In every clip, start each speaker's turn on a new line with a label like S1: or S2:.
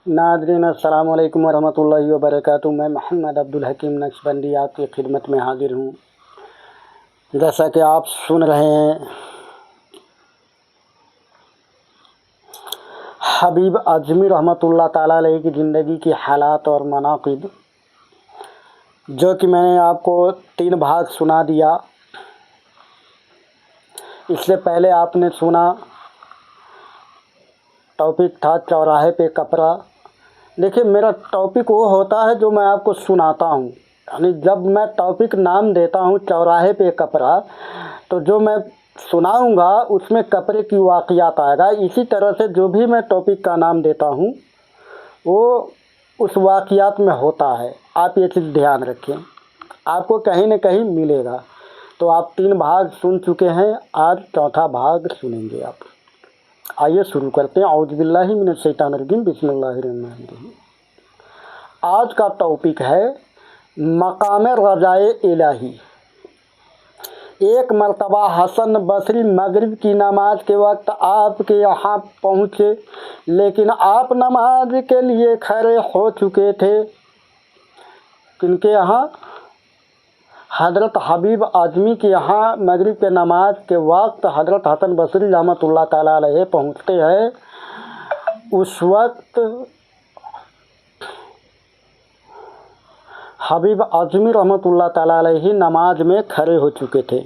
S1: नाज़रीन अस्सलाम वालेकुम वरहमतुल्लाहि वबरकातुहू। मैं मोहम्मद अब्दुल हकीम नक्शबंदी आपकी खिदमत में हाजिर हूँ। जैसा कि आप सुन रहे हैं, हबीब आज़मी रहमतुल्लाह ताला अलैहि की ज़िंदगी की हालात और मनाक़िब, जो कि मैंने आपको 3 भाग सुना दिया। इससे पहले आपने सुना टॉपिक था चौराहे पे कपड़ा। देखिए, मेरा टॉपिक वो होता है जो मैं आपको सुनाता हूँ, यानी जब मैं टॉपिक नाम देता हूँ चौराहे पे कपड़ा, तो जो मैं सुनाऊँगा उसमें कपड़े की वाक़ियात आएगा। इसी तरह से जो भी मैं टॉपिक का नाम देता हूँ वो उस वाक़ियात में होता है। आप ये चीज़ ध्यान रखें, आपको कहीं न कहीं मिलेगा। तो आप 3 भाग सुन चुके हैं, आज चौथा भाग सुनेंगे आप। आइए शुरू करते हैं। औज़ु बिल्लाहि मिनश शैतानिर रजीम, बिस्मिल्लाहिर रहमानिर रहीम। आज का टॉपिक है मकाम रज़ाए इलाही। एक मर्तबा हसन बसरी मगरिब की नमाज के वक्त आपके यहाँ पहुँचे, लेकिन आप नमाज के लिए खड़े हो चुके थे। किनके यहाँ? हज़रत हबीब आज़मी के यहाँ मगरिब के नमाज के वक्त हज़रत हसन बसरी रहमतुल्लाह ताला अलैहि पहुँचते हैं। उस वक्त हबीब आज़मी रहमतुल्लाह ताला अलैहि नमाज में खड़े हो चुके थे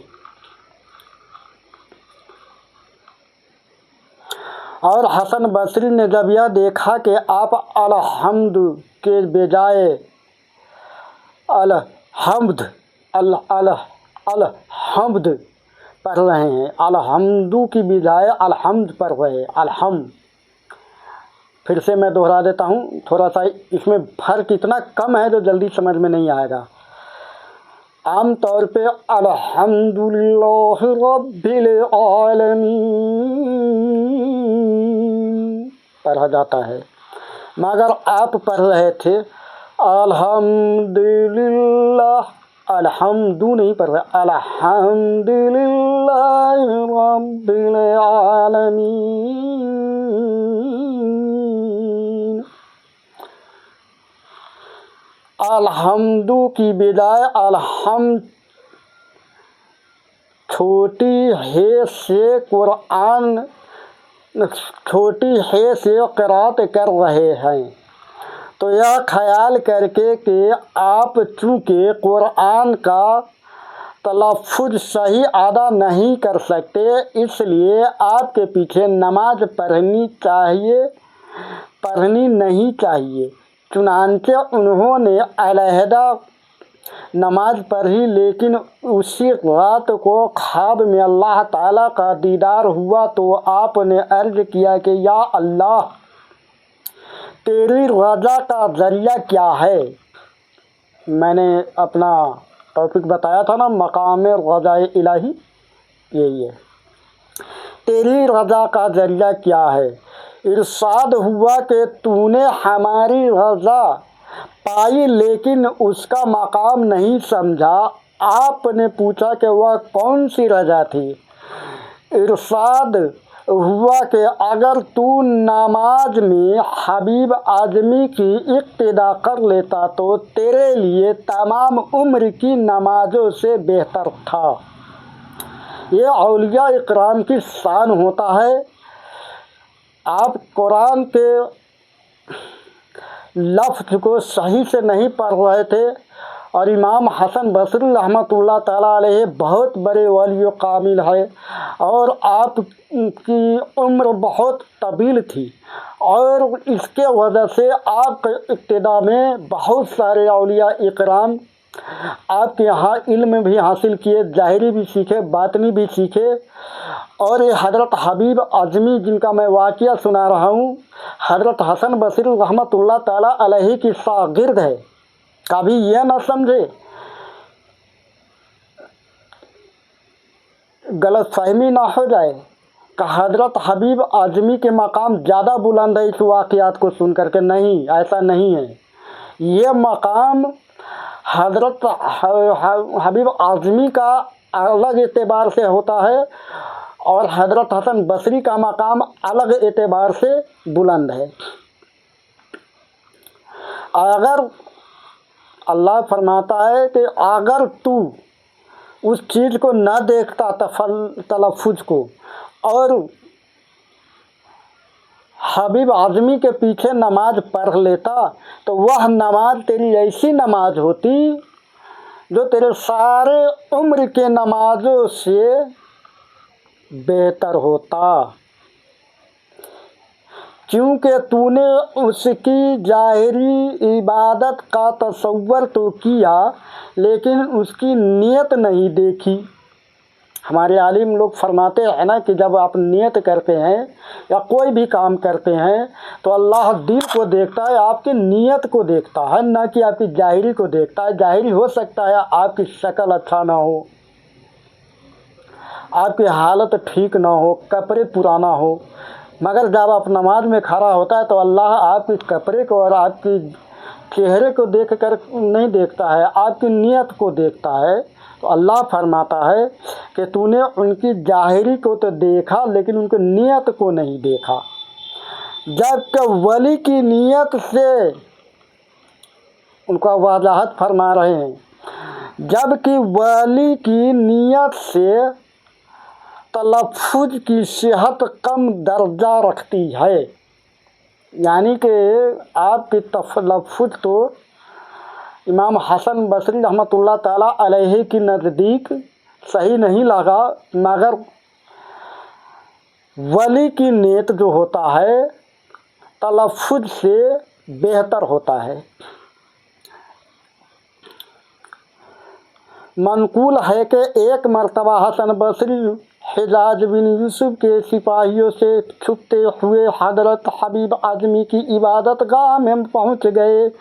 S1: और हसन बसरी ने जब यह देखा कि आप अलहम्द के बजाय अलहम्द अलहम्द पढ़ रहे हैं, अलहम्दु की बजाय अलहम्द पढ़ रहे हैं, अलहम्द। फिर से मैं दोहरा देता हूँ, थोड़ा सा इसमें फ़र्क इतना कम है जो जल्दी समझ में नहीं आएगा। आम तौर पे अल्हम्दुलिल्लाहि रब्बिल आलमीन पढ़ा जाता है, मगर आप पढ़ रहे थे अल्हम्दुलिल्लाह। अलहम्दु नहीं पढ़ रहे, अल्हम्दुलिल्लाहि रब्बिल आलमीन। अलहम्दु की बजाय अलहम्द। छोटी हे से कुरान, छोटी हे से क़िरात कर रहे हैं, तो यह ख्याल करके कि आप चूँकि कुरान का तलफ़्फ़ुज़ सही अदा नहीं कर सकते, इसलिए आपके पीछे नमाज पढ़नी नहीं चाहिए। चुनांचे उन्होंने अलहदा नमाज पढ़ी, लेकिन उसी रात को ख्वाब में अल्लाह ताला का दीदार हुआ तो आपने अर्ज़ किया कि या अल्लाह, तेरी रज़ा का ज़रिया क्या है। मैंने अपना टॉपिक बताया था ना, मकाम रज़ाए इलाही, यही है। तेरी रज़ा का ज़रिया क्या है। इरशाद हुआ कि तूने हमारी रज़ा पाई लेकिन उसका मकाम नहीं समझा। आपने पूछा कि वह कौन सी रज़ा थी। इरशाद हुआ कि अगर तू नमाज में हबीब आज़मी की इक्तिदा कर लेता तो तेरे लिए तमाम उम्र की नमाज़ों से बेहतर था। ये औलिया इकराम की शान होता है। आप कुरान के लफ्ज़ को सही से नहीं पढ़ रहे थे, और इमाम हसन बसरी रहमतुल्लाह ताला अलैहि बहुत बड़े वली कामिल है, और आपकी उम्र बहुत तवील थी, और इसके वजह से आपके इक्तिदा में बहुत सारे औलिया इकराम आपके यहाँ इल्म भी हासिल किए, ज़ाहिरी भी सीखे, बातनी भी सीखे। और ये हज़रत हबीब आज़मी जिनका मैं वाक़िया सुना रहा हूँ, हज़रत हसन बसरी रहमतुल्लाह ताला अलैहि की शागिर्द है। कभी यह ना समझे, गलत फहमी ना हो जाए कि हज़रत हबीब आज़मी के मकाम ज़्यादा बुलंद है इस वाक़ियात को सुन करके। नहीं, ऐसा नहीं है। ये मकाम हज़रत हबीब आज़मी का अलग एतबार से होता है, और हज़रत हसन बसरी का मकाम अलग एतबार से बुलंद है। अगर अल्लाह फरमाता है कि अगर तू उस चीज़ को न देखता तलफ़ुज़ को और हबीब आज़मी के पीछे नमाज पढ़ लेता तो वह नमाज तेरी ऐसी नमाज होती जो तेरे सारे उम्र के नमाजों से बेहतर होता, क्योंकि तूने उसकी ज़ाहिरी इबादत का तसव्वुर तो किया लेकिन उसकी नीयत नहीं देखी। हमारे आलिम लोग फरमाते हैं ना कि जब आप नियत करते हैं या कोई भी काम करते हैं तो अल्लाह दिल को देखता है, आपकी नीयत को देखता है, ना कि आपकी ज़ाहिरी को देखता है। ज़ाहिरी हो सकता है आपकी शक्ल अच्छा ना हो, आपकी हालत ठीक ना हो, कपड़े पुराना हो, मगर जब आप नमाज में खड़ा होता है तो अल्लाह आपके कपड़े को और आपकी चेहरे को देख कर नहीं देखता है, आपकी नीयत को देखता है। तो अल्लाह फरमाता है कि तूने उनकी ज़ाहिरी को तो देखा लेकिन उनकी नीयत को नहीं देखा। जबकि वली की नीयत से उनका वजाहत फरमा रहे हैं, जबकि वली की नीयत से तलफ़ुज़ की सेहत कम दर्जा रखती है, यानी कि आपकी तलफ़ुज़ तो इमाम हसन बसरी रहमतुल्लाह ताला अलैहि की नज़दीक सही नहीं लगा, मगर वली की नीयत जो होता है तलफ़ुज़ से बेहतर होता है। मनकूल है कि एक मरतबा हसन बसरी हिजाज बिन यूसुफ के सिपाहियों से छुपते हुए हज़रत हबीब आज़मी की इबादत गाह में पहुँच गए,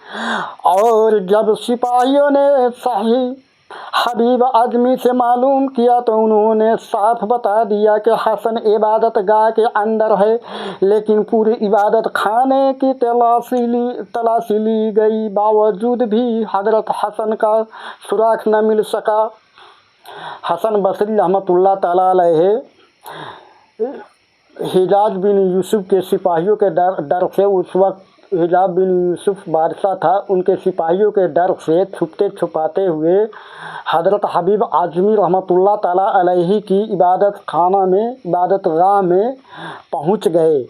S1: और जब सिपाहियों ने सही हबीब आज़मी से मालूम किया तो उन्होंने साफ बता दिया कि हसन इबादत गाह के अंदर है, लेकिन पूरी इबादत खाने की तलाशी ली गई, बावजूद भी हज़रत हसन का सुराग न मिल सका। हसन बसरी रहमतुल्लाह ताला अलैहि हिजाज बिन यूसुफ के सिपाहियों के डर से, उस वक्त हिजाज बिन यूसुफ बादशाह था, उनके सिपाहियों के डर से छुपते छुपाते हुए हज़रत हबीब आज़मी रहमतुल्लाह ताला अलैहि की इबादत खाना में, इबादत गाह में पहुंच गए।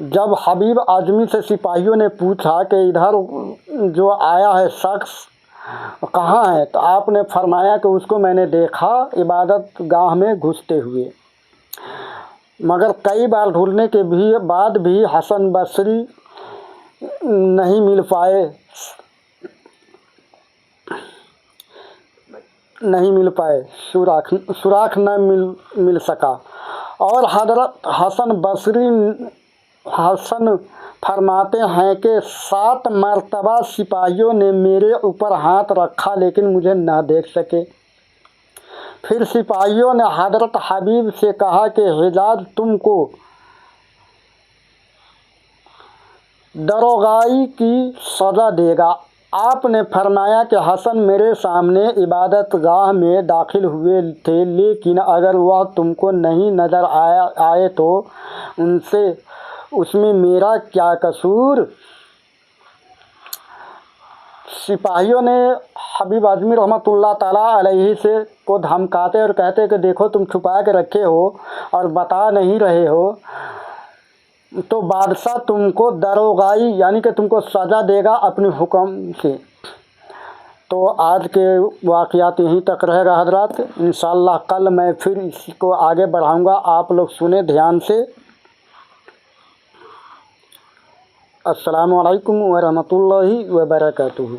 S1: जब हबीब आज़मी से सिपाहियों ने पूछा कि इधर जो आया है शख्स कहाँ है, तो आपने फरमाया कि उसको मैंने देखा इबादत गाह में घुसते हुए, मगर कई बार ढूंढने के बाद भी हसन बसरी नहीं मिल पाए, सुराख न मिल सका। और हज़रत हसन फरमाते हैं कि 7 मरतबा सिपाहियों ने मेरे ऊपर हाथ रखा लेकिन मुझे न देख सके। फिर सिपाहियों ने हज़रत हबीब से कहा कि हिजाज तुमको दरोगाई की सज़ा देगा। आपने फरमाया कि हसन मेरे सामने इबादत गाह में दाखिल हुए थे, लेकिन अगर वह तुमको नहीं नज़र आए तो उसमें मेरा क्या कसूर। सिपाहियों ने हबीब आज़मी रहमतुल्लाह ताला अलैहि से को धमकाते और कहते कि देखो तुम छुपा के रखे हो और बता नहीं रहे हो, तो बादशाह तुमको दरोगाई यानी कि तुमको सज़ा देगा अपने हुक्म से। तो आज के वाक़यात यहीं तक रहेगा हज़रात। इंशाअल्लाह कल मैं फिर इसको आगे बढ़ाऊँगा, आप लोग सुने ध्यान से। अस्सलामु अलैकुम व रहमतुल्लाहि व बरकातुहू।